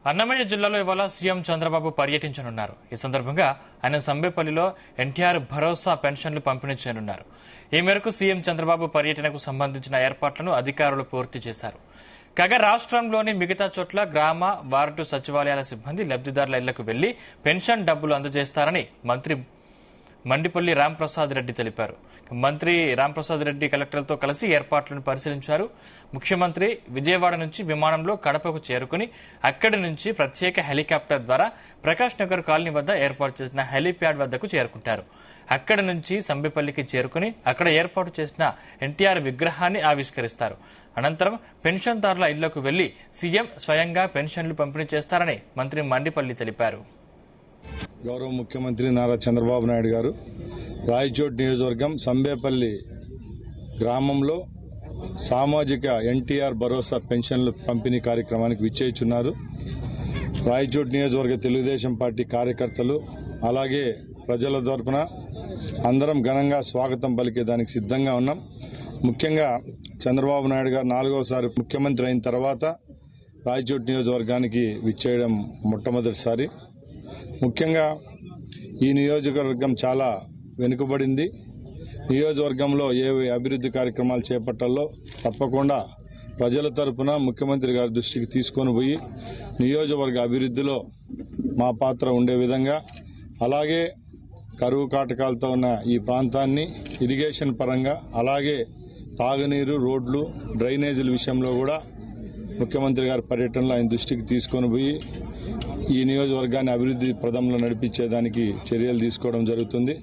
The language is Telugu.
అన్నమయ్య జిల్లాలో ఇవాళ సీఎం చంద్రబాబు పర్యటించనున్నారు. ఈ సందర్భంగా ఆయన సంబేపల్లిలో ఎన్టీఆర్ భరోసా పెన్షన్లు పంపిణీ చేయనున్నారు. ఈ మేరకు సీఎం చంద్రబాబు పర్యటనకు సంబంధించిన ఏర్పాట్లను అధికారులు పూర్తి చేశారు. కాగా రాష్ట్రంలోని మిగతా చోట్ల గ్రామ, వార్డు సచివాలయాల సిబ్బంది లబ్దిదారుల ఇళ్లకు వెళ్లి పెన్షన్ డబ్బులు అందజేస్తారని మంత్రి మండిపల్లి రాంప్రసాద్ రెడ్డి తెలిపారు. మంత్రి రాంప్రసాద్ రెడ్డి కలెక్టర్లతో కలిసి ఏర్పాట్లను పరిశీలించారు. ముఖ్యమంత్రి విజయవాడ నుంచి విమానంలో కడపకు చేరుకుని అక్కడి నుంచి ప్రత్యేక హెలికాప్టర్ ద్వారా ప్రకాష్ నగర్ కాలనీ వద్ద ఏర్పాటు చేసిన హెలీప్యాడ్ వద్దకు చేరుకుంటారు. అక్కడి నుంచి సంబేపల్లికి చేరుకుని అక్కడ ఏర్పాటు చేసిన ఎన్టీఆర్ విగ్రహాన్ని ఆవిష్కరిస్తారు. అనంతరం పెన్షన్దారుల ఇళ్లకు వెళ్లి సీఎం స్వయంగా పెన్షన్లు పంపిణీ చేస్తారని మంత్రి మండిపల్లి తెలిపారు. గౌరవ ముఖ్యమంత్రి నారా చంద్రబాబు నాయుడు గారు రాయచోటి నియోజకవర్గం సంబేపల్లి గ్రామంలో సామాజిక ఎన్టీఆర్ భరోసా పెన్షన్ల పంపిణీ కార్యక్రమానికి విచ్చేయుచున్నారు. రాయచోటి నియోజకవర్గ తెలుగుదేశం పార్టీ కార్యకర్తలు అలాగే ప్రజల తరపున అందరం ఘనంగా స్వాగతం పలికేదానికి సిద్ధంగా ఉన్నాం. ముఖ్యంగా చంద్రబాబు నాయుడు గారు 4వసారి ముఖ్యమంత్రి అయిన తర్వాత రాయచోటి నియోజకవర్గానికి విచ్చేయడం మొట్టమొదటిసారి. ముఖ్యంగా ఈ నియోజకవర్గం చాలా వెనుకబడింది. నియోజకవర్గంలో ఏ అభివృద్ధి కార్యక్రమాలు చేపట్టాలో తప్పకుండా ప్రజల తరపున ముఖ్యమంత్రి గారి దృష్టికి తీసుకొని పోయి నియోజకవర్గ అభివృద్ధిలో మా పాత్ర ఉండే విధంగా, అలాగే కరువు కాటకాలతో ఉన్న ఈ ప్రాంతాన్ని ఇరిగేషన్ పరంగా, అలాగే తాగునీరు, రోడ్లు, డ్రైనేజీల విషయంలో కూడా ముఖ్యమంత్రి గారి పర్యటనలో ఆయన దృష్టికి తీసుకొని పోయి ఈ నియోజకవర్గాన్ని అభివృద్ధి ప్రదంలో నడిపించేదానికి చర్యలు తీసుకోవడం జరుగుతుంది.